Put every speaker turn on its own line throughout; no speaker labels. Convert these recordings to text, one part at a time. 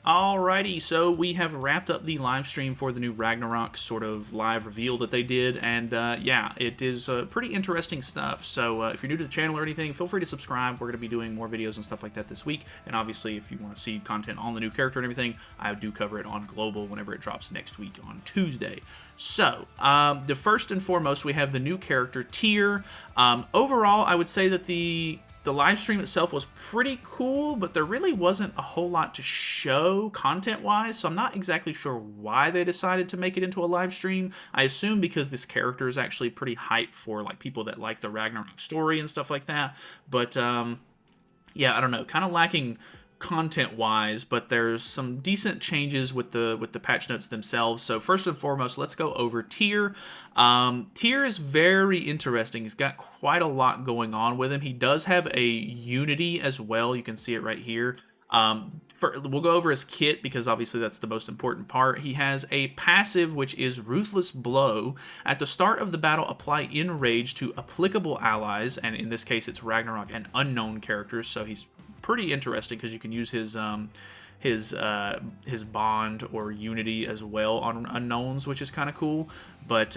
Alrighty, so we have wrapped up the live stream for the new Ragnarok sort of live reveal that they did, and yeah, it is pretty interesting stuff. So if you're new to the channel or anything, feel free to subscribe. We're going to be doing more videos and stuff like that this week, and obviously if you want to see content on the new character and everything, I do cover it on Global whenever it drops next week on Tuesday. So, the first and foremost, we have the new character, Tyr. Overall, I would say that the live stream itself was pretty cool, but there really wasn't a whole lot to show content-wise, so I'm not exactly sure why they decided to make it into a live stream. I assume because this character is actually pretty hyped for like people that like the Ragnarok story and stuff like that, but yeah, I don't know, kind of lacking content-wise, but there's some decent changes with the patch notes themselves. So first and foremost, let's go over Tyr. Tyr is very interesting. He's got quite a lot going on with him. He does have a unity as well. You can see it right here. We'll go over his kit because obviously that's the most important part. He has a passive which is Ruthless Blow. At the start of the battle, apply Enrage to applicable allies, and in this case it's Ragnarok and unknown characters, so he's pretty interesting because you can use his bond or unity as well on unknowns, which is kind of cool. But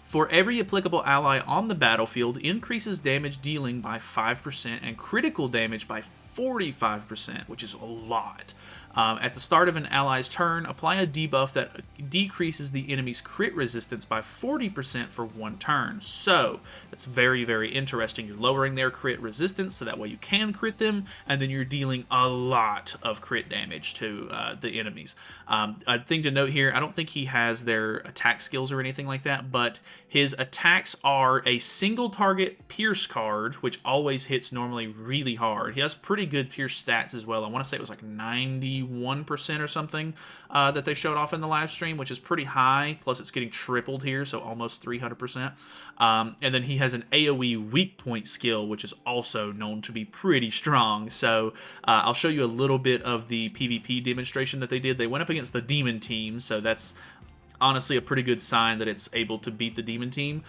for every applicable ally on the battlefield, increases damage dealing by 5% and critical damage by 45%, which is a lot. At the start of an ally's turn, apply a debuff that decreases the enemy's crit resistance by 40% for one turn. So, that's very, very interesting. You're lowering their crit resistance, so that way you can crit them, and then you're dealing a lot of crit damage to the enemies. A thing to note here, I don't think he has their attack skills or anything like that, but his attacks are a single target Pierce card, which always hits normally really hard. He has pretty good Pierce stats as well. I want to say it was like 91% or something that they showed off in the live stream, which is pretty high. Plus, it's getting tripled here, so almost 300%. And then he has an AoE weak point skill, which is also known to be pretty strong. So I'll show you a little bit of the PvP demonstration that they did. They went up against the Demon team, so that's honestly a pretty good sign that it's able to beat the Demon team.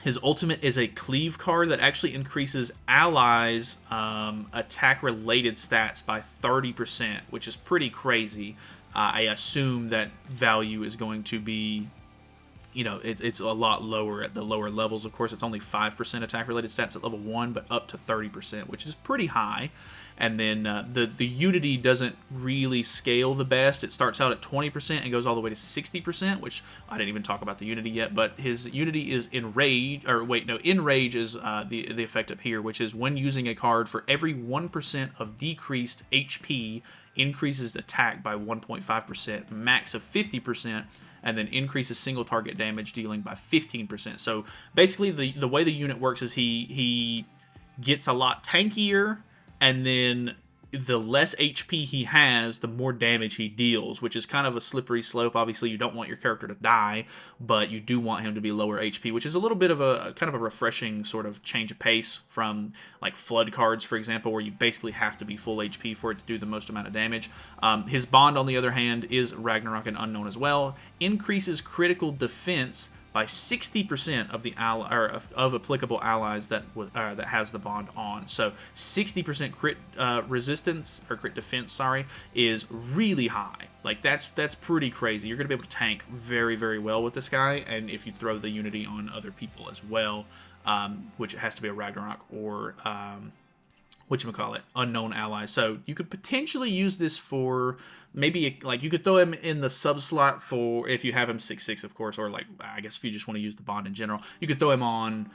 His ultimate is a cleave card that actually increases allies' attack-related stats by 30%, which is pretty crazy. I assume that value is going to be, you know, it's a lot lower at the lower levels. Of course, it's only 5% attack-related stats at level 1, but up to 30%, which is pretty high. And then the Unity doesn't really scale the best. It starts out at 20% and goes all the way to 60%, which I didn't even talk about the Unity yet, but his Unity is Enrage, or wait, no, Enrage is the effect up here, which is when using a card for every 1% of decreased HP, increases attack by 1.5%, max of 50%, and then increases single target damage dealing by 15%. So basically the way the unit works is he gets a lot tankier, and then the less HP he has, the more damage he deals, which is kind of a slippery slope. Obviously, you don't want your character to die, but you do want him to be lower HP, which is a little bit of a kind of a refreshing sort of change of pace from like Flood cards, for example, where you basically have to be full HP for it to do the most amount of damage. His bond, on the other hand, is Ragnarok and Unknown as well. Increases critical defense by 60% of the of applicable allies that has the bond on. So 60% crit resistance, or crit defense, sorry, is really high. Like that's pretty crazy. You're gonna be able to tank very, very well with this guy, and if you throw the Unity on other people as well, which has to be a Ragnarok or whatchamacallit, unknown ally. So you could potentially use this for maybe, like, you could throw him in the sub slot for if you have him 6/6, of course, or like, I guess if you just want to use the bond in general, you could throw him on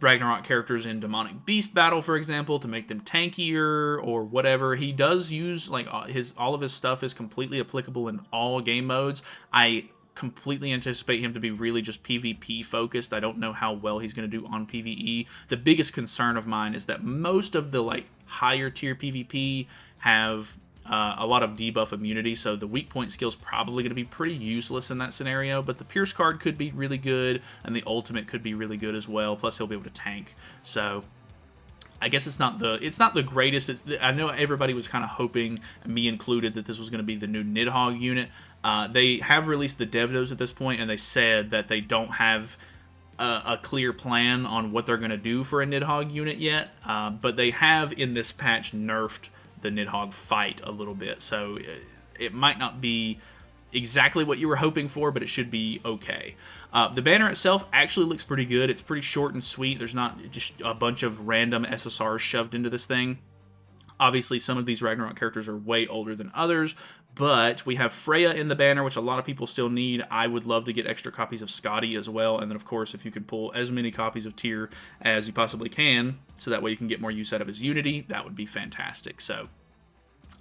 Ragnarok characters in Demonic Beast battle, for example, to make them tankier or whatever. He does use, like, all of his stuff is completely applicable in all game modes. I completely anticipate him to be really just PvP focused. I don't know how well he's going to do on PvE. The biggest concern of mine is that most of the like higher tier PvP have a lot of debuff immunity, so the weak point skill is probably going to be pretty useless in that scenario, but the Pierce card could be really good, and the ultimate could be really good as well, plus he'll be able to tank. So I guess it's not the greatest. I know everybody was kind of hoping, me included, that this was going to be the new Nidhogg unit. They have released the dev notes at this point, and they said that they don't have a clear plan on what they're going to do for a Nidhogg unit yet, but they have in this patch nerfed the Nidhogg fight a little bit. So it might not be exactly what you were hoping for, but it should be okay. The banner itself actually looks pretty good. It's pretty short and sweet. There's not just a bunch of random SSRs shoved into this thing. Obviously, some of these Ragnarok characters are way older than others, but we have Freyr in the banner, which a lot of people still need. I would love to get extra copies of Scotty as well, and then, of course, if you can pull as many copies of Tyr as you possibly can, so that way you can get more use out of his Unity, that would be fantastic. So,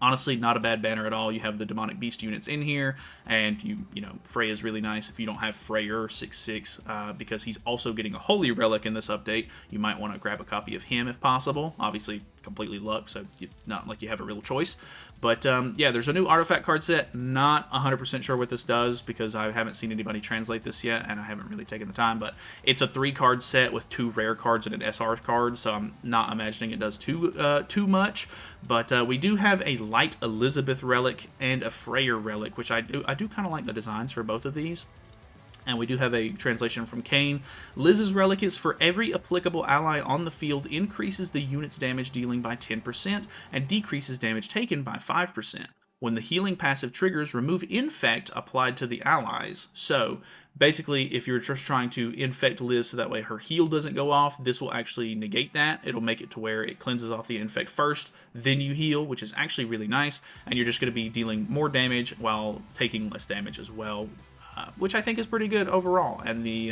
honestly, not a bad banner at all. You have the Demonic Beast units in here, and you know, Freyr is really nice. If you don't have Freyr 6/6, because he's also getting a Holy Relic in this update, you might want to grab a copy of him if possible. Obviously, completely luck, so not like you have a real choice. But yeah, there's a new artifact card set. Not 100% sure what this does because I haven't seen anybody translate this yet, and I haven't really taken the time. But it's a 3-card set with 2 rare cards and an SR card, so I'm not imagining it does too much. But we do have a Light Elizabeth relic and a Freyr relic, which I do kind of like the designs for both of these. And we do have a translation from Kane. Liz's relic is for every applicable ally on the field increases the unit's damage dealing by 10% and decreases damage taken by 5%. When the healing passive triggers, remove infect applied to the allies. So basically, if you're just trying to infect Liz so that way her heal doesn't go off, this will actually negate that. It'll make it to where it cleanses off the infect first, then you heal, which is actually really nice. And you're just going to be dealing more damage while taking less damage as well. Which I think is pretty good overall. And the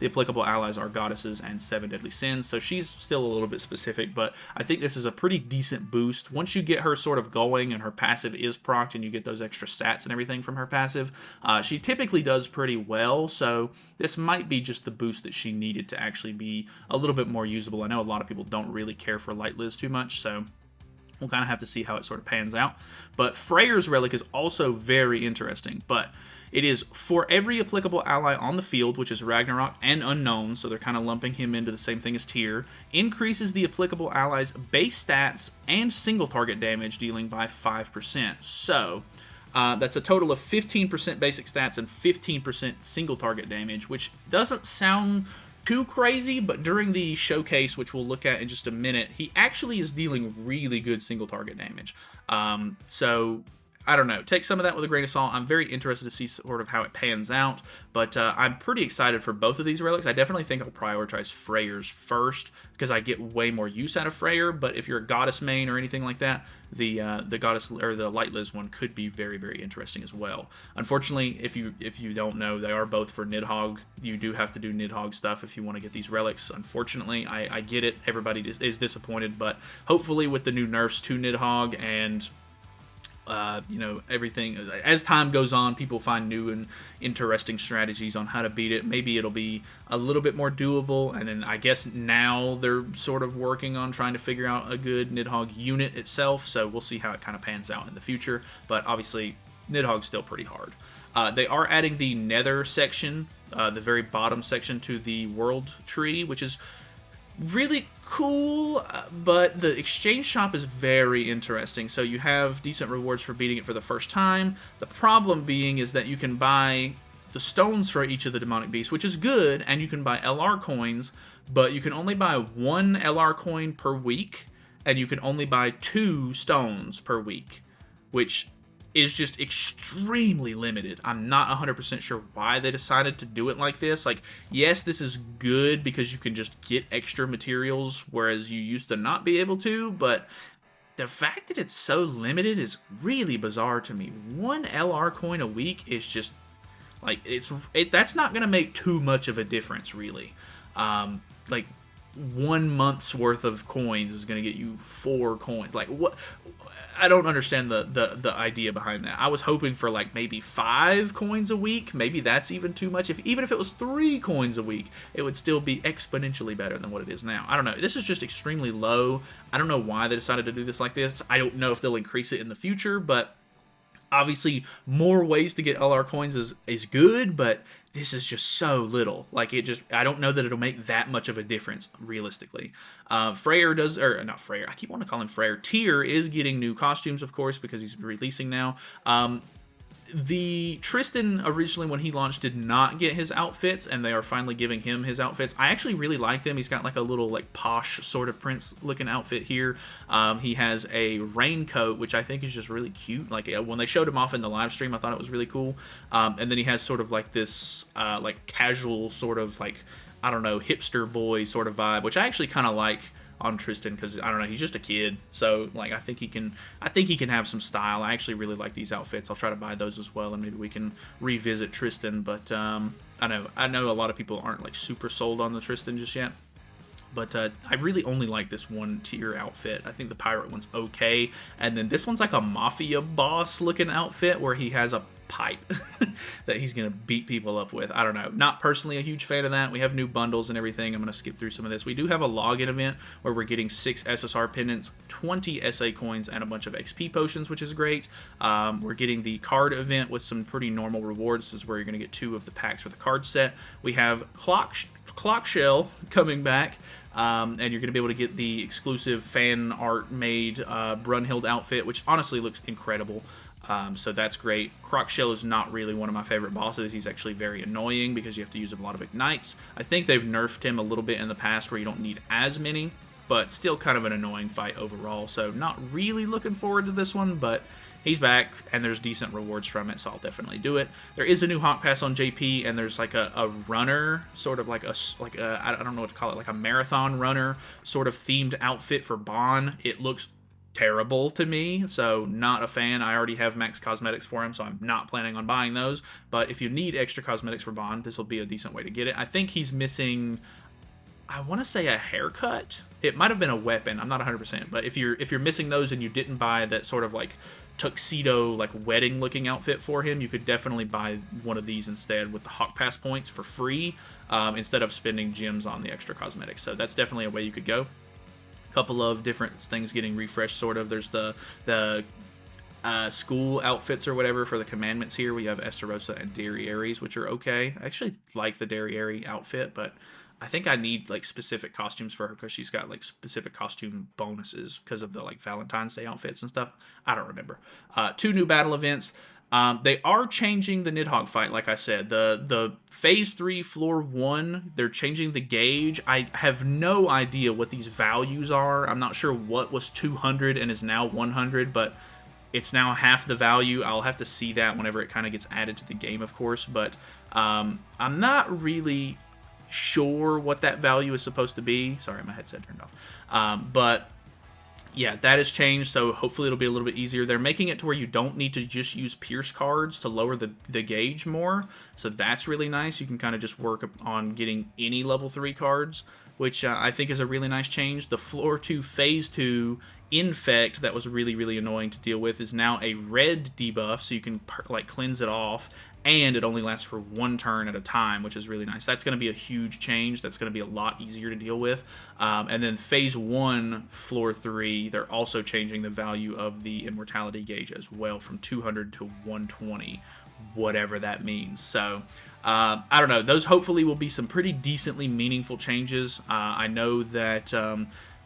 applicable allies are goddesses and 7 deadly sins, so she's still a little bit specific, but I think this is a pretty decent boost. Once you get her sort of going and her passive is procced and you get those extra stats and everything from her passive, she typically does pretty well, so this might be just the boost that she needed to actually be a little bit more usable. I know a lot of people don't really care for Light Liz too much, so we'll kind of have to see how it sort of pans out. But Freyr's relic is also very interesting, but it is for every applicable ally on the field, which is Ragnarok and Unknown, so they're kind of lumping him into the same thing as Tyr, increases the applicable ally's base stats and single target damage dealing by 5%. So that's a total of 15% basic stats and 15% single target damage, which doesn't sound too crazy, but during the showcase, which we'll look at in just a minute, he actually is dealing really good single target damage. So I don't know. Take some of that with a grain of salt. I'm very interested to see sort of how it pans out, but I'm pretty excited for both of these relics. I definitely think I'll prioritize Freyr's first because I get way more use out of Freyr, but if you're a goddess main or anything like that, the goddess or the Light Liz one could be very, very interesting as well. Unfortunately, if you don't know, they are both for Nidhogg. You do have to do Nidhogg stuff if you want to get these relics. Unfortunately, I get it. Everybody is disappointed, but hopefully with the new nerfs to Nidhogg and you know, everything, as time goes on, people find new and interesting strategies on how to beat it. Maybe it'll be a little bit more doable, and then I guess now they're sort of working on trying to figure out a good Nidhogg unit itself, so we'll see how it kind of pans out in the future, but obviously Nidhogg's still pretty hard. They are adding the Nether section, the very bottom section, to the World Tree, which is really cool, but the exchange shop is very interesting. So you have decent rewards for beating it for the first time. The problem being is that you can buy the stones for each of the demonic beasts, which is good, and you can buy LR coins, but you can only buy 1 LR coin per week, and you can only buy 2 stones per week, which is just extremely limited. I'm not 100% sure why they decided to do it like this. Like, yes, this is good because you can just get extra materials, whereas you used to not be able to, but the fact that it's so limited is really bizarre to me. 1 LR coin a week is just, like, that's not going to make too much of a difference, really. Like, 1 month's worth of coins is going to get you 4 coins. Like, what? I don't understand the idea behind that. I was hoping for like maybe 5 coins a week. Maybe that's even too much. Even if it was 3 coins a week, it would still be exponentially better than what it is now. I don't know. This is just extremely low. I don't know why they decided to do this like this. I don't know if they'll increase it in the future, but obviously more ways to get LR coins is good, but this is just so little. Like, I don't know that it'll make that much of a difference, realistically. Freyr does, or not Freyr, I keep wanting to call him Freyr. Tyr is getting new costumes, of course, because he's releasing now. The Tristan originally when he launched did not get his outfits, and they are finally giving him his outfits. I actually really like them. He's got like a little like posh sort of prince looking outfit here. He has a raincoat, which I think is just really cute. Like when they showed him off in the live stream, I thought it was really cool. And then he has sort of like this like casual sort of like, I don't know, hipster boy sort of vibe, which I actually kind of like on Tristan, because I don't know, he's just a kid, so like I think he can have some style. I actually really like these outfits. I'll try to buy those as well, and maybe we can revisit Tristan. But I know a lot of people aren't like super sold on the Tristan just yet. But I really only like this one Tyr outfit. I think the pirate one's okay, and then this one's like a mafia boss looking outfit where he has a pipe that he's gonna beat people up with. I don't know. Not personally a huge fan of that. We have new bundles and everything. I'm gonna skip through some of this. We do have a login event where we're getting 6 SSR pendants, 20 SA coins, and a bunch of XP potions, which is great. We're getting the card event with some pretty normal rewards. This is where you're gonna get 2 of the packs for the card set. We have Clock Shell coming back. And you're going to be able to get the exclusive fan art made Brunhild outfit, which honestly looks incredible. So that's great. Croc-Shell is not really one of my favorite bosses. He's actually very annoying because you have to use a lot of ignites. I think they've nerfed him a little bit in the past where you don't need as many, but still kind of an annoying fight overall. So not really looking forward to this one, but he's back, and there's decent rewards from it, so I'll definitely do it. There is a new Hawk Pass on JP, and there's like a runner, sort of like a I don't know what to call it, like a marathon runner sort of themed outfit for Bon. It looks terrible to me, so not a fan. I already have max cosmetics for him, so I'm not planning on buying those. But if you need extra cosmetics for Bon, this will be a decent way to get it. I think he's missing, I want to say, a haircut. It might have been a weapon. I'm not 100%, but if you're missing those and you didn't buy that sort of like tuxedo, like wedding looking outfit for him, you could definitely buy one of these instead with the Hawk Pass points for free, instead of spending gems on the extra cosmetics. So that's definitely a way you could go. A couple of different things getting refreshed, sort of. There's the school outfits or whatever for the commandments here. We have Esterosa and Dairy Aries, which are okay. I actually like the Dairy Aries outfit, but I think I need like specific costumes for her because she's got like specific costume bonuses because of the like Valentine's Day outfits and stuff. I don't remember. 2 new battle events. They are changing the Nidhogg fight, like I said. The Phase 3 Floor 1, they're changing the gauge. I have no idea what these values are. I'm not sure what was 200 and is now 100, but it's now half the value. I'll have to see that whenever it kind of gets added to the game, of course. But I'm not really sure what that value is supposed to be. Sorry, my headset turned off. But yeah, that has changed, so hopefully it'll be a little bit easier. They're making it to where you don't need to just use Pierce cards to lower the gauge more, so that's really nice. You can kind of just work on getting any level 3 cards, which I think is a really nice change. The Floor 2 Phase 2 Infect, that was really, really annoying to deal with, is now a red debuff, so you can like cleanse it off, and it only lasts for 1 turn at a time, which is really nice. That's going to be a huge change. That's going to be a lot easier to deal with. And then Phase 1, Floor 3, they're also changing the value of the Immortality gauge as well from 200 to 120, whatever that means. So, I don't know. Those hopefully will be some pretty decently meaningful changes. I know that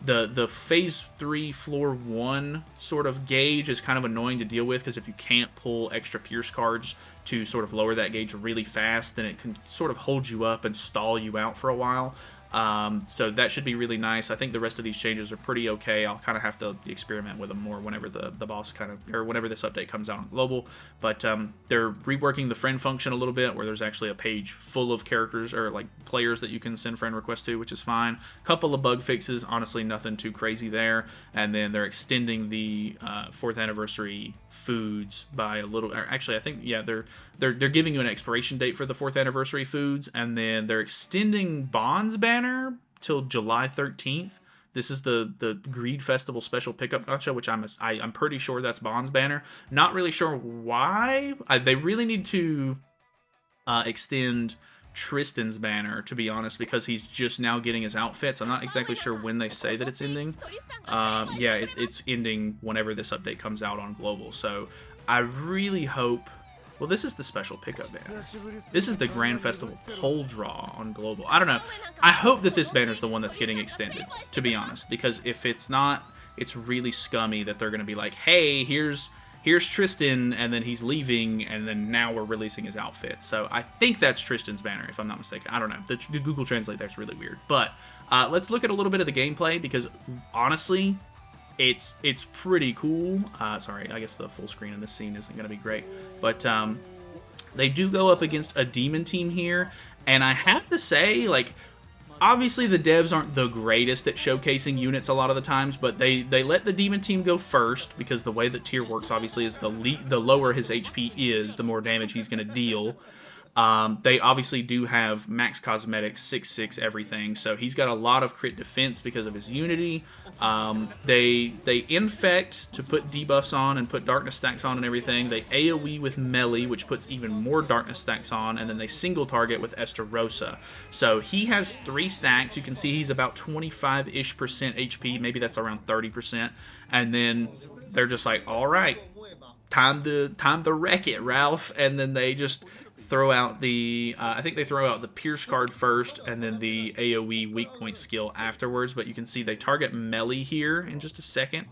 the Phase 3 Floor 1 sort of gauge is kind of annoying to deal with because if you can't pull extra Pierce cards to sort of lower that gauge really fast, then it can sort of hold you up and stall you out for a while. So that should be really nice. I think the rest of these changes are pretty okay. I'll kind of have to experiment with them more whenever the boss whenever this update comes out on global. But they're reworking the friend function a little bit, where there's actually a page full of characters or like players that you can send friend requests to, which is fine. A couple of bug fixes, honestly, nothing too crazy there. And then they're extending the 4th anniversary foods by a little. Actually, I think they're giving you an expiration date for the 4th anniversary foods, and then they're extending Bond's banner till July 13th. This is the Greed Festival special pickup gacha, which I'm pretty sure that's Bond's banner. Not really sure why. They really need to extend Tristan's banner, to be honest, because he's just now getting his outfits. I'm not exactly sure when they say that it's ending. Yeah, it's ending whenever this update comes out on global. So I really hope. Well, this is the special pickup banner. This is the Grand Festival poll draw on global. I don't know. I hope that this banner is the one that's getting extended, to be honest, because if it's not, it's really scummy that they're going to be like, hey, here's here's Tristan, and then he's leaving, and then now we're releasing his outfit. So I think that's Tristan's banner, if I'm not mistaken. I don't know. The Google Translate there's really weird. But let's look at a little bit of the gameplay, because honestly, it's pretty cool. Sorry, I guess the full screen in this scene isn't going to be great. But they do go up against a demon team here, and I have to say, like, obviously the devs aren't the greatest at showcasing units a lot of the times, but they let the demon team go first, because the way that Tyr works obviously is the lower his HP is, the more damage he's going to deal. They obviously do have max cosmetics, 6/6 everything, so he's got a lot of crit defense because of his unity. They infect to put debuffs on and put darkness stacks on and everything. They AoE with melee, which puts even more darkness stacks on, and then they single target with Estarossa. So he has 3 stacks. You can see he's about 25-ish% HP, maybe that's around 30%, and then they're just like, all right, time to wreck it, Ralph, and then they just throw out the, I think they throw out the Pierce card first, and then the AoE weak point skill afterwards, but you can see they target melee here in just a second.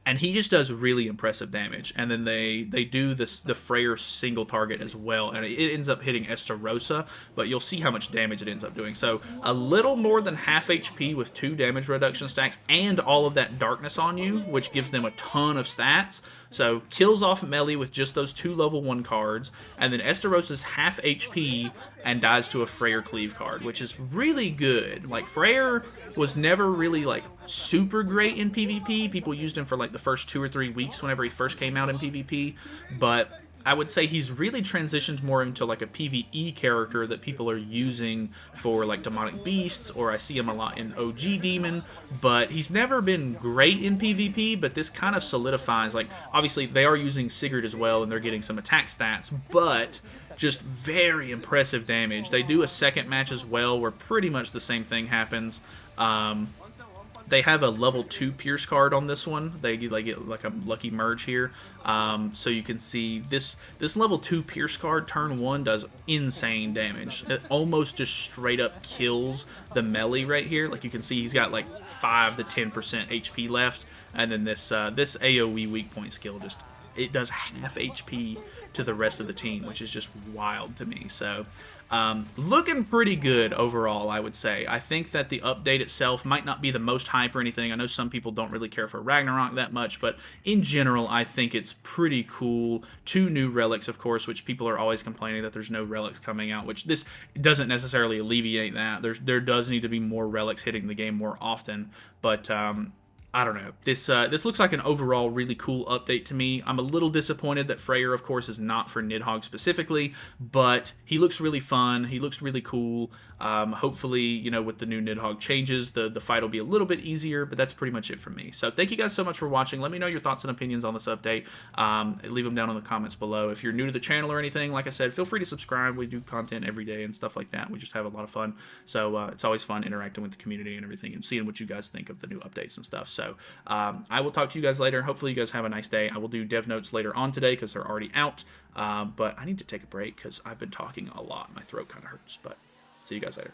And he just does really impressive damage. And then they do the Freyr single target as well, and it ends up hitting Estarossa, but you'll see how much damage it ends up doing. So a little more than half HP with 2 damage reduction stacks and all of that darkness on you, which gives them a ton of stats. So kills off melee with just those 2 level 1 cards, and then Estarossa's half HP and dies to a Freyr cleave card, which is really good. Like, Freyr was never really like super great in PvP. People used him for like the first 2 or 3 weeks whenever he first came out in PvP, but I would say he's really transitioned more into like a PvE character that people are using for like demonic beasts, or I see him a lot in OG Demon, but he's never been great in PvP. But this kind of solidifies, like, obviously they are using Sigurd as well, and they're getting some attack stats, but just very impressive damage. They do a second match as well where pretty much the same thing happens. They have a level 2 Pierce card on this one. They get like a lucky merge here. So you can see this level 2 Pierce card turn 1 does insane damage. It almost just straight up kills the melee right here. Like, you can see he's got like 5 to 10% HP left. And then this AoE weak point skill just, it does half HP to the rest of the team, which is just wild to me. So looking pretty good overall, I would say. I think that the update itself might not be the most hype or anything. I know some people don't really care for Ragnarok that much, but in general, I think it's pretty cool. 2 new relics, of course, which people are always complaining that there's no relics coming out, which this doesn't necessarily alleviate that. There does need to be more relics hitting the game more often, but I don't know. This looks like an overall really cool update to me. I'm a little disappointed that Freyr, of course, is not for Nidhogg specifically, but he looks really fun. He looks really cool. Hopefully, you know, with the new Nidhogg changes, the fight will be a little bit easier, but that's pretty much it from me. So thank you guys so much for watching. Let me know your thoughts and opinions on this update. Leave them down in the comments below. If you're new to the channel or anything, like I said, feel free to subscribe. We do content every day and stuff like that. We just have a lot of fun. So it's always fun interacting with the community and everything and seeing what you guys think of the new updates and stuff. So I will talk to you guys later. Hopefully you guys have a nice day. I will do dev notes later on today because they're already out. But I need to take a break because I've been talking a lot. My throat kind of hurts. But see you guys later.